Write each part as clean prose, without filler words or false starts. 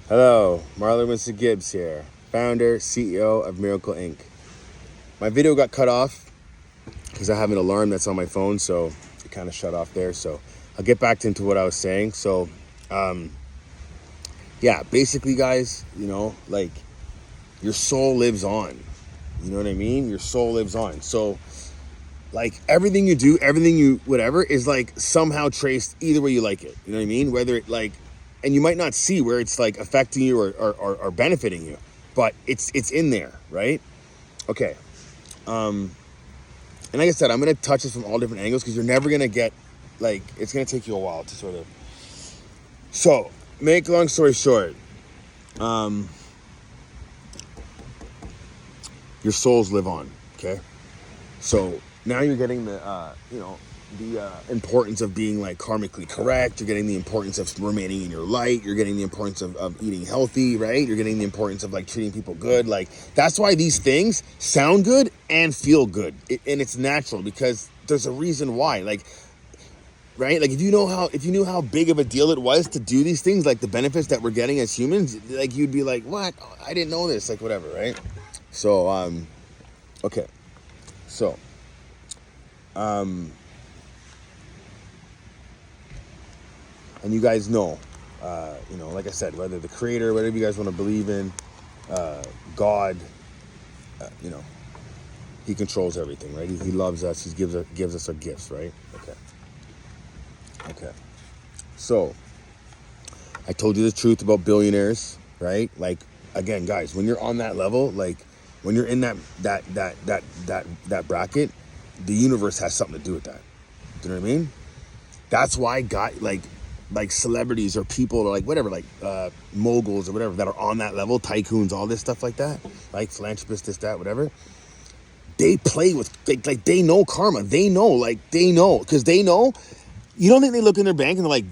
Hello, Marlon Winston Gibbs here, founder, CEO of Miracle Inc. My video got cut off because I have an alarm that's on my phone, so it kind of shut off there. So I'll get back into what I was saying. So, yeah, basically, guys, like your soul lives on. You know what I mean? Your soul lives on. So, like everything you do, everything you whatever is like somehow traced either way you like it. You know what I mean? Whether it like, and you might not see where it's like affecting you or benefiting you, but it's in there, right? Okay. And like I said, I'm gonna touch this from all different angles because you're never gonna get like it's gonna take you a while to sort of. So, make a long story short, your souls live on. Okay. So now you're getting the importance of being like karmically correct. You're getting the importance of remaining in your light. You're getting the importance of eating healthy, right? You're getting the importance of like treating people good. Like that's why these things sound good and feel good. And it's natural because there's a reason why. Like, right? Like if you knew how big of a deal it was to do these things, like the benefits that we're getting as humans, like you'd be like, what? I didn't know this, like whatever, right? So, okay. So, and you guys know, like I said, whether the creator, whatever you guys want to believe in, God, he controls everything, right? He loves us. He gives us our gifts, right? Okay. So, I told you the truth about billionaires, right? Like, again, guys, when you're on that level, like when you're in that bracket, the universe has something to do with that. Do you know what I mean? That's why like celebrities or people or like whatever, like moguls or whatever that are on that level, tycoons, all this stuff like that, like philanthropists, this, that, whatever. They play with like they know karma. They know because they know. You don't think they look in their bank and they're like,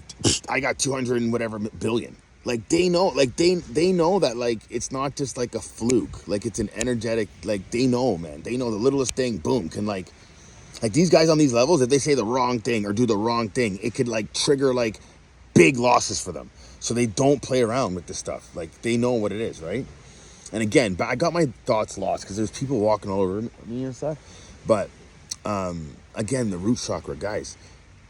I got 200 and whatever billion. Like they know, they know that like it's not just like a fluke. Like it's an energetic. Like they know, man. They know the littlest thing, boom, can like these guys on these levels. If they say the wrong thing or do the wrong thing, it could like trigger like big losses for them. So they don't play around with this stuff. Like they know what it is, right? And again, but I got my thoughts lost because there's people walking all over me and stuff. But again, the root chakra, guys.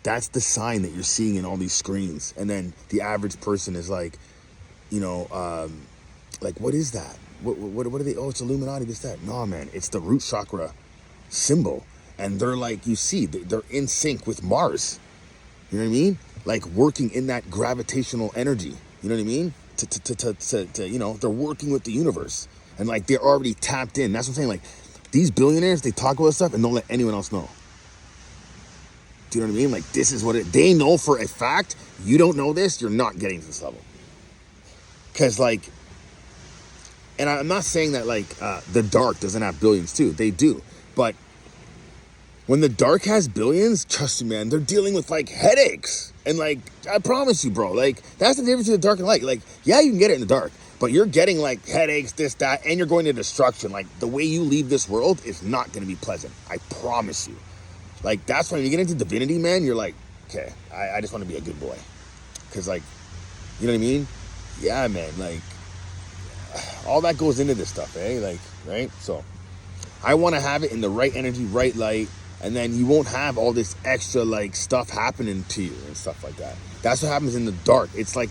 That's the sign that you're seeing in all these screens. And then the average person is like, like, what is that? What are they? Oh, it's Illuminati, this, that. No, man, it's the root chakra symbol. And they're like, you see, they're in sync with Mars. You know what I mean? Like working in that gravitational energy. You know what I mean? They're working with the universe. And like, they're already tapped in. That's what I'm saying. Like, these billionaires, they talk about stuff and don't let anyone else know. Do you know what I mean? Like, this is what they know for a fact. You don't know this, you're not getting to this level. Because, like, and I'm not saying that, like, the dark doesn't have billions, too. They do. But when the dark has billions, trust me, man, they're dealing with, like, headaches. And, like, I promise you, bro, like, that's the difference between the dark and light. Like, yeah, you can get it in the dark. But you're getting, like, headaches, this, that, and you're going to destruction. Like, the way you leave this world is not going to be pleasant. I promise you. Like, that's when you get into divinity, man, you're like, okay, I just want to be a good boy. Because, like, you know what I mean? Yeah, man, like, all that goes into this stuff, eh? Like, right? So, I want to have it in the right energy, right light, and then you won't have all this extra, like, stuff happening to you and stuff like that. That's what happens in the dark. It's like,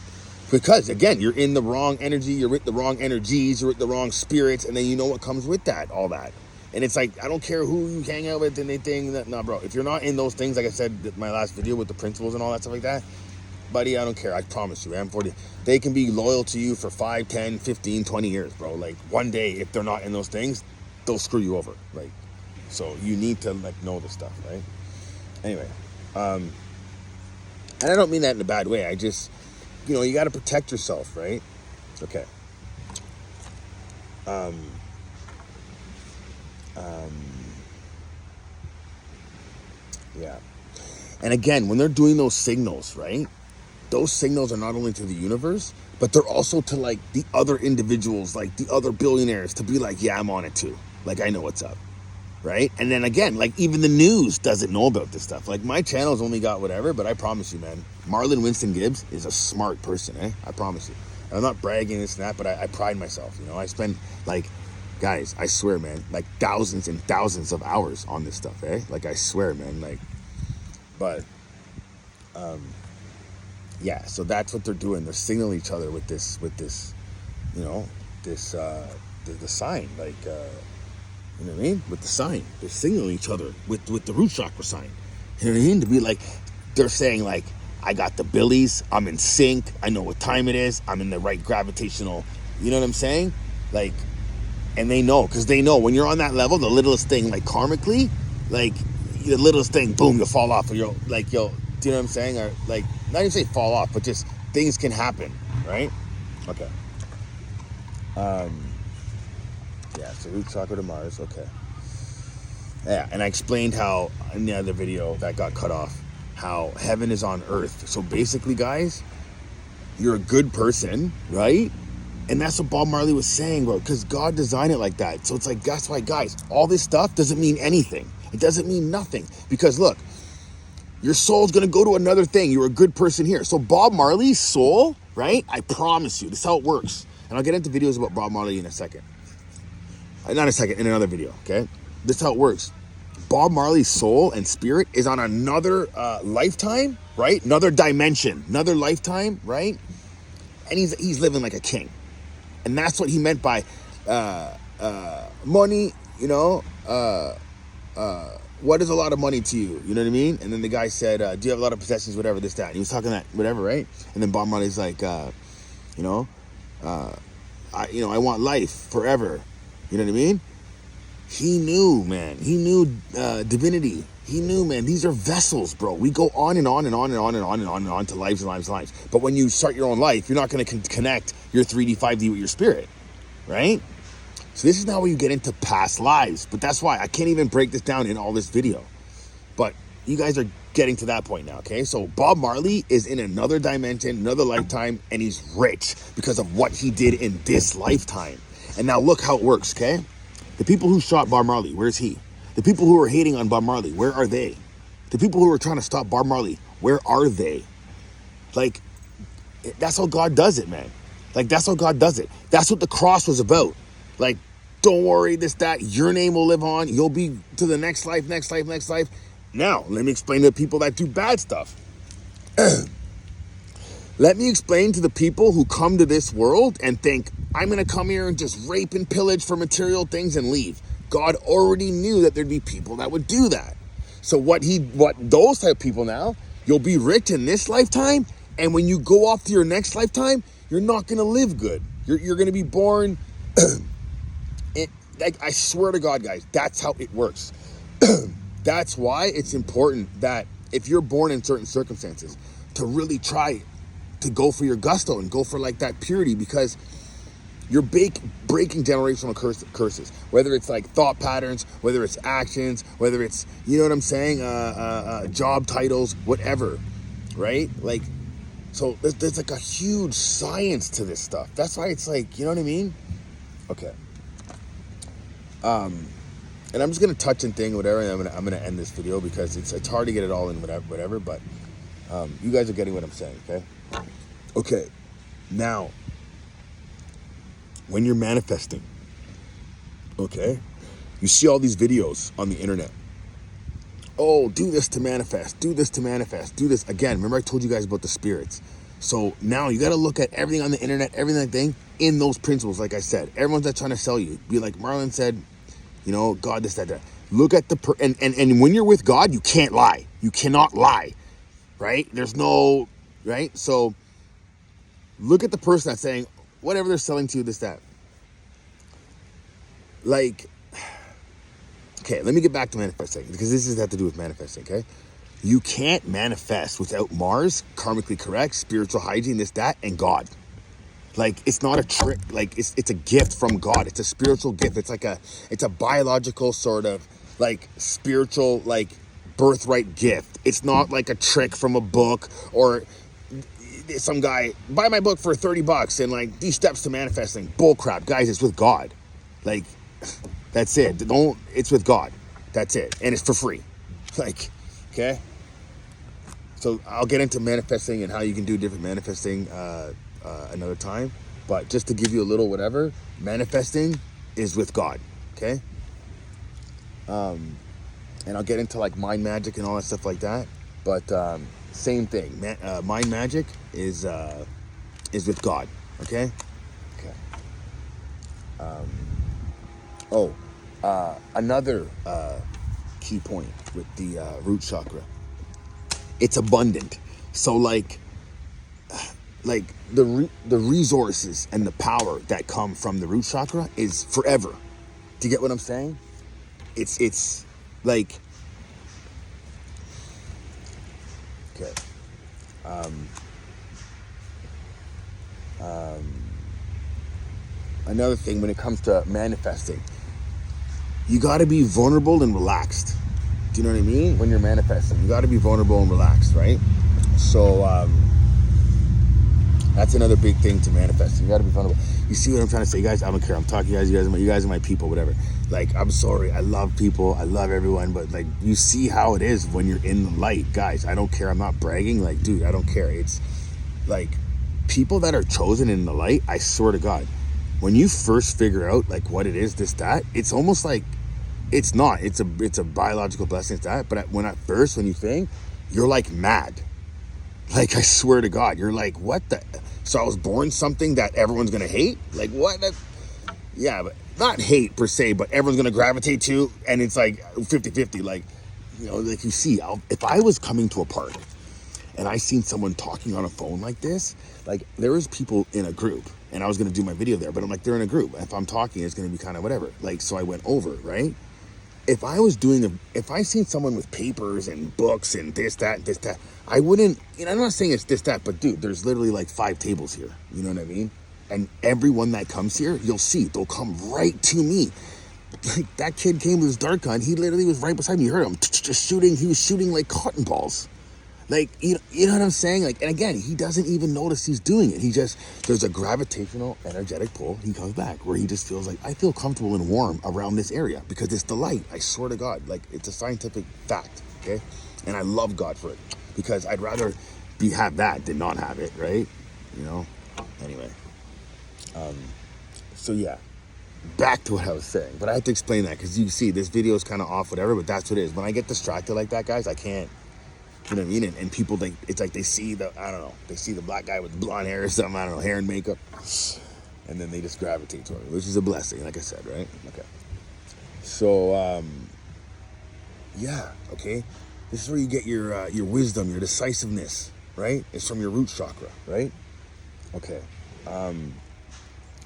because, again, you're in the wrong energy, you're with the wrong energies, you're with the wrong spirits, and then you know what comes with that, all that. And it's like, I don't care who you hang out with and they think that, no, bro, if you're not in those things, like I said in my last video with the principles and all that stuff like that, buddy, I don't care. I promise you, man. They can be loyal to you for 5, 10, 15, 20 years, bro. Like, one day, if they're not in those things, they'll screw you over. Like, so you need to, like, know this stuff, right? Anyway, and I don't mean that in a bad way. I just, you got to protect yourself, right? Okay. Yeah. And again, when they're doing those signals, right? Those signals are not only to the universe, but they're also to like the other individuals, like the other billionaires to be like, yeah, I'm on it too. Like, I know what's up. Right? And then again, like even the news doesn't know about this stuff. Like my channel's only got whatever, but I promise you, man, Marlon Winston Gibbs is a smart person, eh? I promise you. I'm not bragging this and that, but I pride myself. You know, I spend like, guys, I swear, man, like thousands and thousands of hours on this stuff, eh? Like I swear, man, like, but, yeah. So that's what they're doing. They're signaling each other with this, you know, this, the sign, like, you know what I mean? With the sign, they're signaling each other with the root chakra sign. You know what I mean? To be like, they're saying like, I got the billies, I'm in sync, I know what time it is, I'm in the right gravitational, you know what I'm saying? Like, and they know, because they know when you're on that level, the littlest thing, like karmically, like the littlest thing, boom, you'll fall off, or you'll, like, do you know what I'm saying? Or like, not even say fall off, but just things can happen, right? Okay. Yeah, so root chakra to Mars, okay. Yeah, and I explained how in the other video that got cut off, how heaven is on earth. So basically, guys, you're a good person, right? And that's what Bob Marley was saying, bro, because God designed it like that. So it's like, that's why, guys, all this stuff doesn't mean anything. It doesn't mean nothing. Because look, your soul's going to go to another thing. You're a good person here. So Bob Marley's soul, right? I promise you, this is how it works. And I'll get into videos about Bob Marley in a second. Not a second, in another video, okay? This is how it works. Bob Marley's soul and spirit is on another lifetime, right? Another dimension, another lifetime, right? And he's living like a king. And that's what he meant by money, you know, what is a lot of money to you? You know what I mean? And then the guy said, do you have a lot of possessions, whatever, this, that. And he was talking that, whatever, right? And then Bob Marley's like, I want life forever. You know what I mean? He knew, man. He knew divinity. He knew, man, these are vessels, bro. We go on and on and on and on and on and on and on to lives and lives and lives. But when you start your own life, you're not going to connect your 3D, 5D with your spirit, right? So this is now where you get into past lives. But that's why I can't even break this down in all this video. But you guys are getting to that point now, okay? So Bob Marley is in another dimension, another lifetime, and he's rich because of what he did in this lifetime. And now look how it works, okay? The people who shot Bob Marley, where's he? The people who are hating on Bob Marley, where are they? The people who are trying to stop Bob Marley, where are they? Like, that's how God does it, man. Like, that's how God does it. That's what the cross was about. Like, don't worry, this, that, your name will live on. You'll be to the next life, next life, next life. Now, let me explain to the people that do bad stuff. Let me explain to the people who come to this world and think, I'm going to come here and just rape and pillage for material things and leave. God already knew that there'd be people that would do that. So what those type of people now, you'll be rich in this lifetime, and when you go off to your next lifetime, you're not going to live good. You're going to be born. Like, I swear to God, guys, that's how it works. That's why it's important that if you're born in certain circumstances, to really try to go for your gusto and go for like that purity, because you're breaking generational curses, whether it's like thought patterns, whether it's actions, whether it's, you know what I'm saying, job titles, whatever, right? Like, so there's like a huge science to this stuff. That's why it's like, you know what I mean? Okay. And I'm just gonna touch and thing, whatever, and I'm gonna end this video because it's hard to get it all in, whatever. But you guys are getting what I'm saying, okay? Okay. Now, when you're manifesting, okay, you see all these videos on the internet. Oh, do this to manifest, do this to manifest, do this. Again, remember I told you guys about the spirits. So now you got to look at everything on the internet, everything in those principles. Like I said, everyone's not trying to sell you. Be like Marlon said, you know, God, this, that, that. Look at the, and when you're with God, you can't lie. You cannot lie, right? There's no, right? So look at the person that's saying, whatever they're selling to you, this, that. Like, okay, let me get back to manifesting, because this has to do with manifesting, okay? You can't manifest without Mars, karmically correct, spiritual hygiene, this, that, and God. Like, it's not a trick. Like, it's a gift from God. It's a spiritual gift. It's a biological sort of, like, spiritual, like, birthright gift. It's not like a trick from a book or some guy, buy my book for $30 and like these steps to manifesting. Bull crap, guys. It's with God. Like, that's it. It's with God. That's it. And it's for free. Like, okay. So I'll get into manifesting and how you can do different manifesting another time. But just to give you a little whatever, manifesting is with God, okay? And I'll get into like mind magic and all that stuff like that. But same thing, mind magic is with God, okay? Okay. Another key point with the root chakra. It's abundant. So like the resources and the power that come from the root chakra is forever. Do you get what I'm saying? It's like, okay. Another thing when it comes to manifesting, you got to be vulnerable and relaxed. Do you know what I mean? When you're manifesting, you got to be vulnerable and relaxed, right? So that's another big thing to manifest. You got to be vulnerable. You see what I'm trying to say, guys? I don't care. I'm talking to you guys. You guys are my people, whatever. Like, I'm sorry. I love people. I love everyone. But like, you see how it is when you're in the light, guys. I don't care. I'm not bragging. Like, dude, I don't care. It's like people that are chosen in the light. I swear to God, when you first figure out like what it is, this, that, it's almost like it's not. It's a biological blessing, it's that. But when you think, you're like mad. Like, I swear to God, you're like, what the? So I was born something that everyone's going to hate? Like, what? Yeah, but not hate per se, but everyone's going to gravitate to. And it's like 50-50. Like, you know, like you see, if I was coming to a park and I seen someone talking on a phone like this, like there was people in a group and I was going to do my video there, but I'm like, they're in a group. If I'm talking, it's going to be kind of whatever. Like, so I went over, right? If I seen someone with papers and books and this, that, I wouldn't, I'm not saying it's this, that, but dude, there's literally like 5 tables here. You know what I mean? And everyone that comes here, you'll see, they'll come right to me. Like, that kid came with his dart gun. He literally was right beside me. You heard him just shooting. He was shooting like cotton balls. Like, you know what I'm saying? Like, and again, he doesn't even notice he's doing it. There's a gravitational, energetic pull. He comes back where he just feels like, I feel comfortable and warm around this area because it's the light. I swear to God, like, it's a scientific fact, okay? And I love God for it because I'd rather have that than not have it, right? You know? Anyway. So yeah, back to what I was saying. But I had to explain that because you see, this video is kind of off, whatever, but that's what it is. When I get distracted like that, guys, I can't. You know what I mean? And people think it's like they see the black guy with blonde hair or something, I don't know, hair and makeup, and then they just gravitate to it, which is a blessing, like I said, right? Okay. So, yeah, okay. This is where you get your wisdom, your decisiveness, right? It's from your root chakra, right? Okay.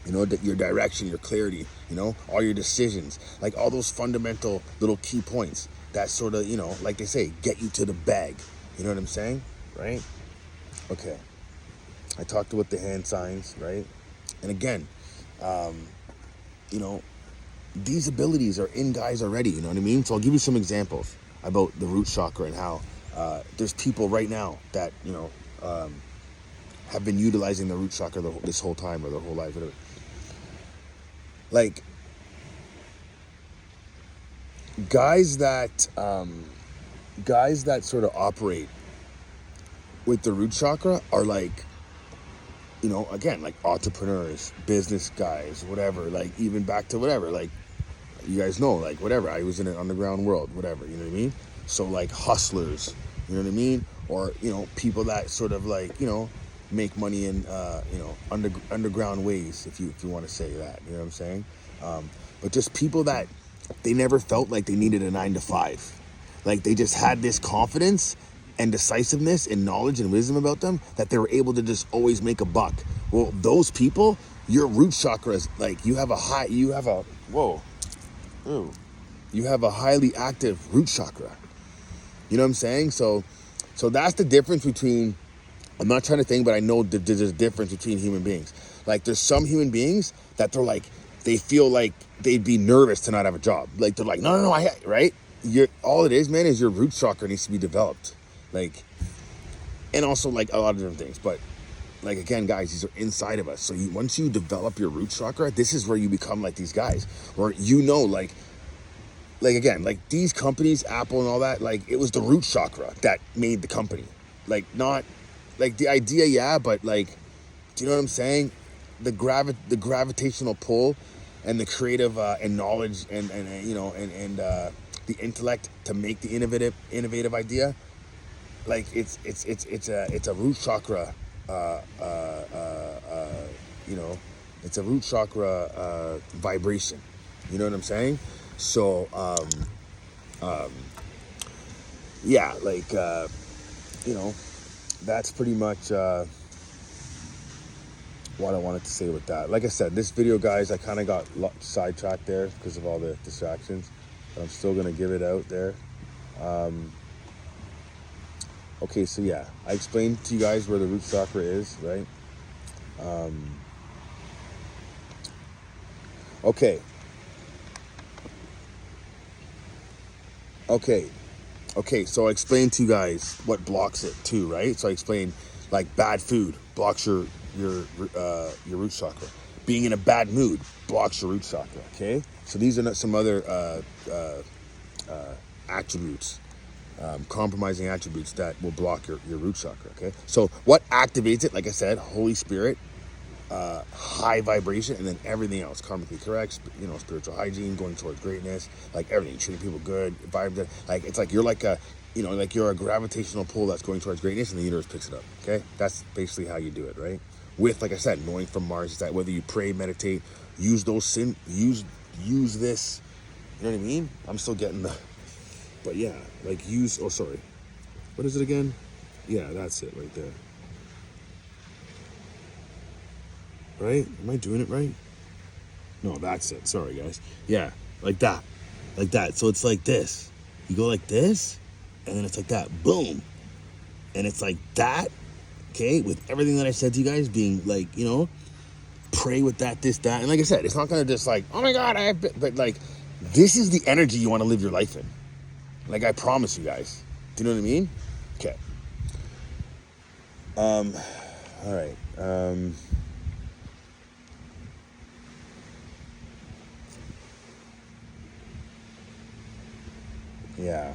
You know, your direction, your clarity, you know, all your decisions, like all those fundamental little key points that sort of, you know, like they say, get you to the bag. You know what I'm saying? Right? Okay. I talked about the hand signs, right? And again, you know, these abilities are in guys already, you know what I mean? So I'll give you some examples about the root chakra and how there's people right now that, you know, have been utilizing the root chakra this whole time or their whole life, whatever. Like, guys that sort of operate with the root chakra are like, you know, again, like entrepreneurs, business guys, whatever, like even back to whatever, like you guys know, like whatever, I was in an underground world, whatever, you know what I mean? So like hustlers, you know what I mean? Or, you know, people that sort of like, you know, make money in, you know, underground ways, if you want to say that, you know what I'm saying? But just people that they never felt like they needed a 9-to-5. Like they just had this confidence and decisiveness and knowledge and wisdom about them that they were able to just always make a buck. Well, those people, your root chakra is like, you have a highly active root chakra. You know what I'm saying? So that's the difference between, I'm not trying to think, but I know that there's a difference between human beings. Like there's some human beings that they're like, they feel like they'd be nervous to not have a job. Like they're like, no, right? All it is, man, is your root chakra needs to be developed. Like, and also like a lot of different things. But like, again, guys, these are inside of us. So once you develop your root chakra, this is where you become like these guys. Where you know, like again, like these companies, Apple and all that, like it was the root chakra that made the company. Like not, like the idea, yeah, but like Do you know what I'm saying? The gravitational pull and the creative and knowledge and you know and the intellect to make the innovative idea, like it's a root chakra, you know, it's a root chakra vibration. You know what I'm saying? So yeah, like you know, that's pretty much what I wanted to say with that. Like I said, this video, guys, I kind of got sidetracked there because of all the distractions, but I'm still gonna give it out there. Okay, so yeah, I explained to you guys where the root chakra is, right? Okay. So I explained to you guys what blocks it too, right? So I explained like bad food blocks your root chakra. Being in a bad mood blocks your root chakra. Okay, so these are not some other attributes, compromising attributes that will block your root chakra. Okay, so what activates it? Like I said, Holy Spirit, high vibration, and then everything else, karmically correct, you know, spiritual hygiene, going towards greatness, like everything, treating people good, vibe, like it's like you're like a, you know, like you're a gravitational pull that's going towards greatness, and the universe picks it up. Okay, that's basically how you do it, right? With, like I said, knowing from Mars is that whether you pray, meditate, use those use this, you know what I mean? I'm still getting the, but yeah, like use. Oh, sorry, what is it again? Yeah, that's it right there. Right? Am I doing it right? No, that's it. Sorry, guys. Yeah, like that. Like that. So it's like this. You go like this, and then it's like that. Boom. And it's like that, okay? With everything that I said to you guys being like, you know, pray with that, this, that. And like I said, it's not going to just like, oh my God, but like, this is the energy you want to live your life in. Like I promise you guys. Do you know what I mean? Okay. All right. Yeah.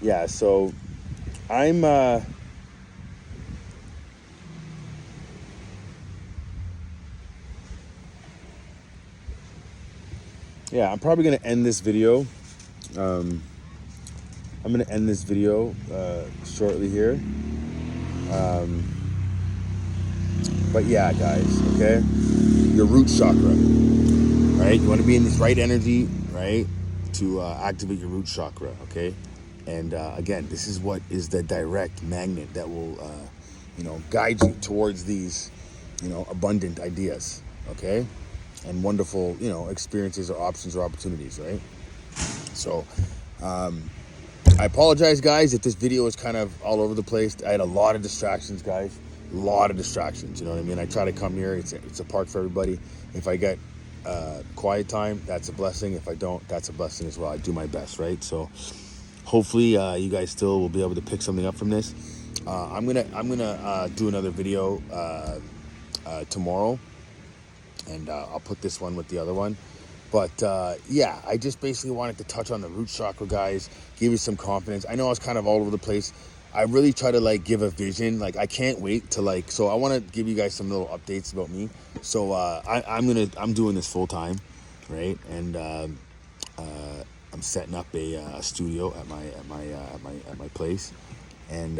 Yeah, so I'm yeah, I'm probably gonna end this video. I'm gonna end this video shortly here. But yeah, guys, okay? Your root chakra, right? You want to be in this right energy, right? To activate your root chakra, okay? And again, this is what is the direct magnet that will, you know, guide you towards these, you know, abundant ideas, okay? And wonderful, you know, experiences or options or opportunities, right? So, I apologize, guys, if this video is kind of all over the place. I had a lot of distractions, guys. A lot of distractions, you know what I mean? I try to come here. It's a park for everybody. If I get quiet time, that's a blessing. If I don't, that's a blessing as well. I do my best, right? So hopefully you guys still will be able to pick something up from this. I'm gonna do another video tomorrow, and I'll put this one with the other one. But yeah, I just basically wanted to touch on the root chakra, guys, give you some confidence. I know I was kind of all over the place. I really try to like give a vision. Like I can't wait to like, so I want to give you guys some little updates about me. So I'm doing this full time, right? And I'm setting up a studio at my place, and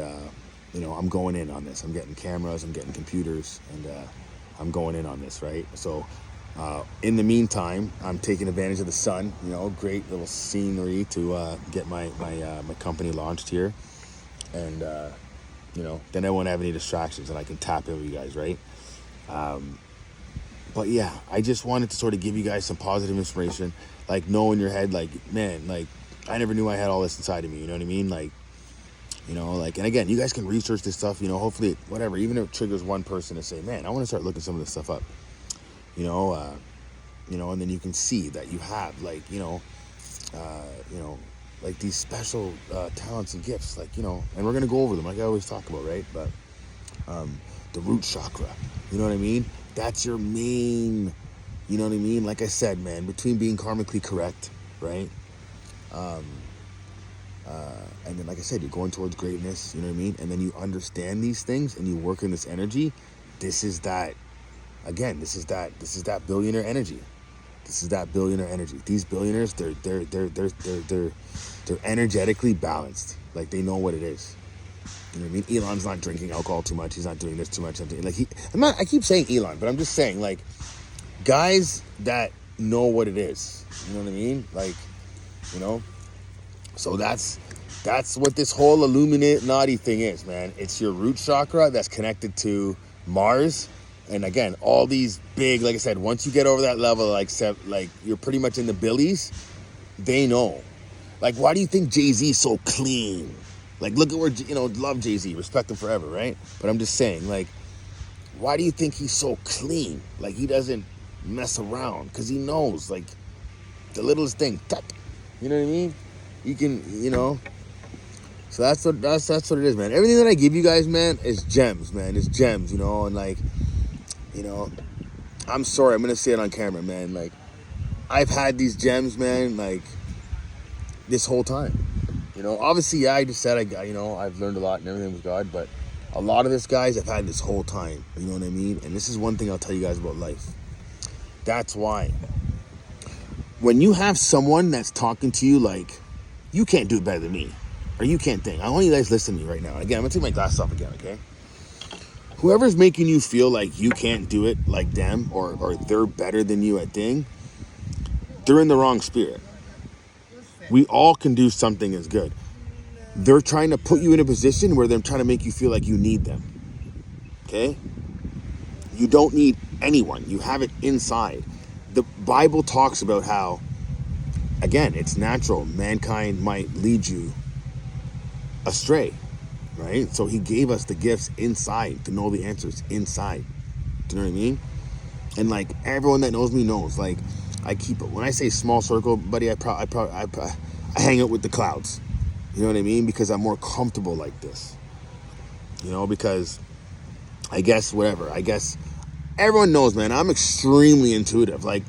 you know, I'm going in on this. I'm getting cameras, I'm getting computers, and I'm going in on this, right? So in the meantime, I'm taking advantage of the sun. You know, great little scenery to get my company launched here, and you know, then I won't have any distractions, and I can tap into you guys, right? But yeah, I just wanted to sort of give you guys some positive inspiration, like know in your head, like, man, like I never knew I had all this inside of me. You know what I mean? Like, you know, like, and again, you guys can research this stuff. You know, hopefully, whatever, even if it triggers one person to say, man, I want to start looking some of this stuff up. You know, and then you can see that you have like, you know, like these special talents and gifts, like, you know, and we're gonna go over them like I always talk about, right? But the root chakra, you know what I mean? That's your main You know what I mean? Like I said, man, between being karmically correct, right? And then, like I said, you're going towards greatness, you know what I mean? And then you understand these things and you work in this energy. This is that, again, this is that billionaire energy. This is that billionaire energy. These billionaires, they're energetically balanced. Like, they know what it is. You know what I mean? Elon's not drinking alcohol too much. He's not doing this too much. I keep saying Elon, but I'm just saying, like, guys that know what it is. You know what I mean? Like, you know? So that's what this whole Illuminati thing is, man. It's your root chakra that's connected to Mars. And again, all these big, like I said, once you get over that level, like you're pretty much in the billies, they know. Like, why do you think Jay-Z's so clean? Like, look at where, love Jay-Z, respect him forever, right? But I'm just saying, like, why do you think he's so clean? Like, he doesn't mess around because he knows, like, the littlest thing, tuck. You know what I mean? You can, So that's what it is, man. Everything that I give you guys, man, is gems, man. It's gems, and like, I'm sorry, I'm gonna say it on camera, man. Like, I've had these gems, man, like, this whole time. Obviously, yeah, I just said I've learned a lot and everything with God, but a lot of this, guys, I've had this whole time. You know what I mean? And this is one thing I'll tell you guys about life. That's why when you have someone that's talking to you like, you can't do it better than me, or you can't think. I want you guys to listen to me right now. Again, I'm gonna take my glasses off again, okay? Whoever's making you feel like you can't do it like them, or they're better than you at thing, they're in the wrong spirit. We all can do something as good. They're trying to put you in a position where they're trying to make you feel like you need them. Okay? You don't need anyone. You have it inside. The Bible talks about how, again, it's natural. Mankind might lead you astray, right? So he gave us the gifts inside to know the answers inside. Do you know what I mean? And like, everyone that knows me knows, like, I keep it. When I say small circle, buddy, I hang out with the clouds. You know what I mean? Because I'm more comfortable like this. Because I guess everyone knows, man, I'm extremely intuitive. Like,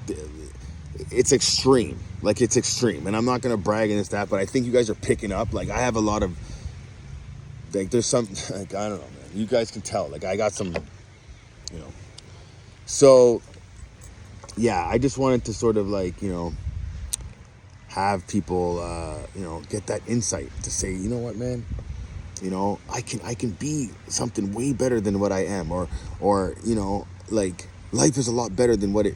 it's extreme. Like, it's extreme. And I'm not going to brag against that, but I think you guys are picking up. Like, I have a lot of, like, there's some, like, I don't know, man. You guys can tell. Like, I got some, So, yeah, I just wanted to sort of, like, have people, get that insight to say, you know what, man, I can be something way better than what I am, or like, life is a lot better than what it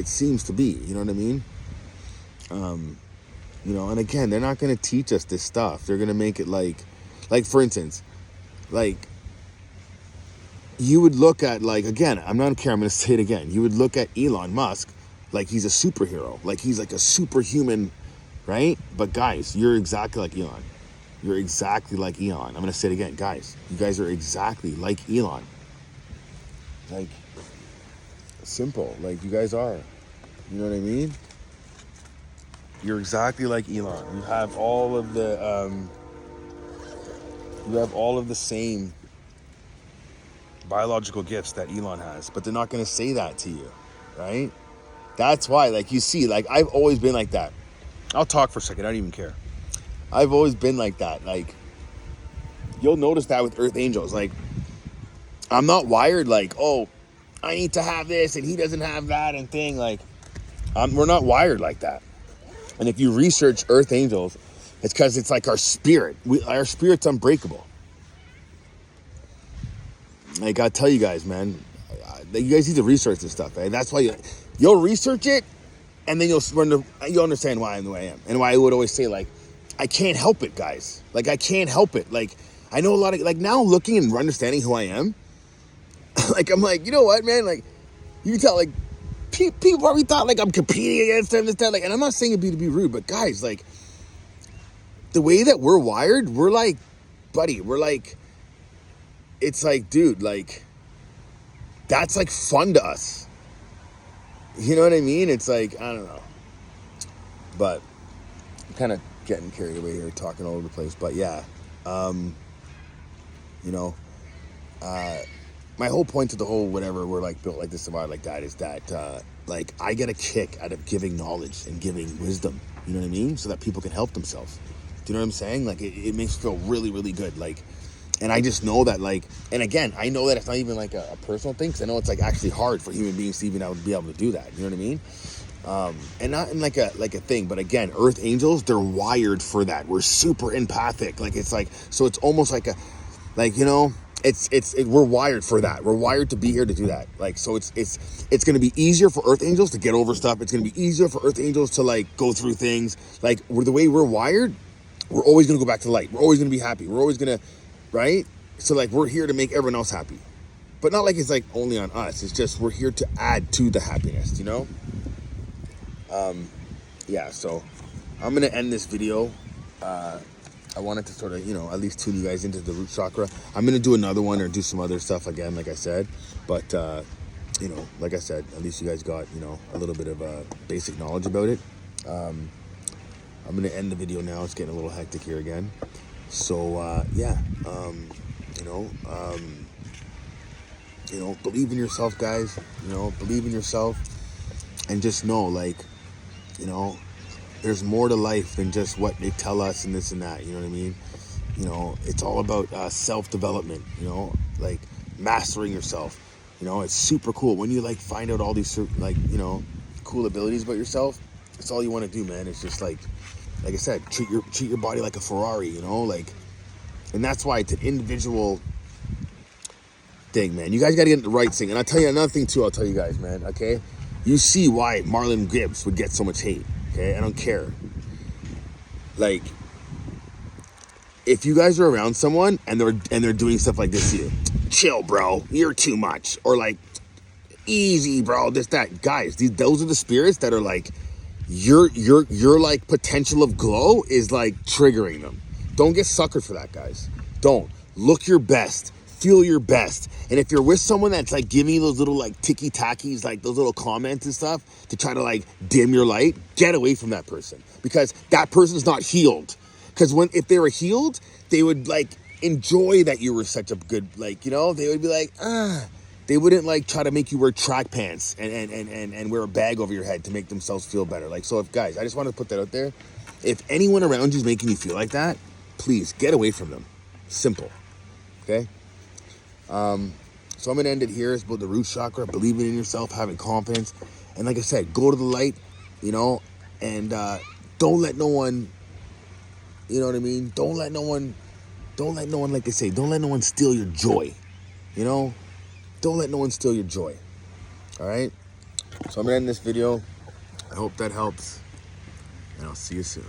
seems to be. You know what I mean? And again, they're not going to teach us this stuff. They're going to make it like, for instance, like, you would look at, like, again, I'm not on camera, I'm going to say it again. You would look at Elon Musk like he's a superhero, like he's like a superhuman, right? But guys, you're exactly like Elon. You're exactly like Elon. I'm going to say it again. Guys, you guys are exactly like Elon. Like, simple. Like, you guys are. You know what I mean? You're exactly like Elon. You have all of the same biological gifts that Elon has, but they're not going to say that to you, right? That's why, like, you see, like, I've always been like that. I'll talk for a second. I don't even care. I've always been like that. Like, you'll notice that with Earth Angels. Like, I'm not wired like, oh, I need to have this and he doesn't have that and thing. Like, we're not wired like that. And if you research Earth Angels, it's because it's like our spirit. Our spirit's unbreakable. Like, I tell you guys, man, you guys need to research this stuff, man. That's why you'll research it, and then you'll understand why I'm the way I am, and why I would always say, like, I can't help it, guys. Like, I can't help it. Like, I know a lot of, like, now looking and understanding who I am, like, I'm like, you know what, man? Like, you can tell, like, people probably thought, like, I'm competing against them, this, that, like, and I'm not saying it to be rude, but guys, like, the way that we're wired, we're like, buddy, we're like, it's like, dude, like, that's like fun to us. You know what I mean? It's like, I don't know. But I'm kind of getting carried away here, talking all over the place. But yeah, my whole point to the whole whatever, we're like built like this, survive like that, is that like, I get a kick out of giving knowledge and giving wisdom, you know what I mean? So that people can help themselves. Do you know what I'm saying? Like, it makes me feel really, really good. Like, and I just know that, like, and again, I know that it's not even like a personal thing, because I know it's like actually hard for human beings to even be able to do that. You know what I mean? And not in like a thing, but again, earth angels, they're wired for that. We're super empathic. Like, it's like, so it's almost like you know, we're wired for that. We're wired to be here to do that. Like, so it's going to be easier for earth angels to get over stuff. It's going to be easier for earth angels to like go through things. Like, the way we're wired, we're always going to go back to light. We're always going to be happy. We're always going to, right? So like, we're here to make everyone else happy, but not like it's like only on us. It's just, we're here to add to the happiness, you know? Yeah, so I'm going to end this video. I wanted to sort of, you know, at least tune you guys into the root chakra. I'm going to do another one or do some other stuff again, like I said. But, you know, like I said, at least you guys got, you know, a little bit of basic knowledge about it. I'm going to end the video now. It's getting a little hectic here again. So, yeah, you know, believe in yourself, guys. You know, believe in yourself. And just know, like, you know, there's more to life than just what they tell us and this and that, you know what I mean? You know, it's all about self-development, you know, like mastering yourself. You know, it's super cool. When you like find out all these, like, you know, cool abilities about yourself, it's all you want to do, man. It's just like I said, treat your body like a Ferrari, you know, like, and that's why it's an individual thing, man. You guys got to get the right thing. And I'll tell you another thing too, I'll tell you guys, man, okay? You see why Marlon Gibbs would get so much hate. Okay, I don't care. Like, if you guys are around someone and they're doing stuff like this to you, chill, bro, you're too much, or like, easy, bro, this, that. Guys, those are the spirits that are like, your like potential of glow is like triggering them. Don't get suckered for that, guys. Don't. Look your best. Feel your best. And if you're with someone that's like giving you those little like ticky-tackies, like those little comments and stuff to try to like dim your light, get away from that person, because that person's not healed. Because if they were healed, they would like enjoy that you were such a good, like, you know, they would be like, they wouldn't like try to make you wear track pants and wear a bag over your head to make themselves feel better. Like, so if, guys, I just want to put that out there. If anyone around you is making you feel like that, please get away from them. Simple. Okay? So I'm going to end it here. It's about the root chakra, believing in yourself, having confidence. And like I said, go to the light, you know, and don't let no one, you know what I mean? Don't let no one, like they say, don't let no one steal your joy, you know? Don't let no one steal your joy, all right? So I'm going to end this video. I hope that helps, and I'll see you soon.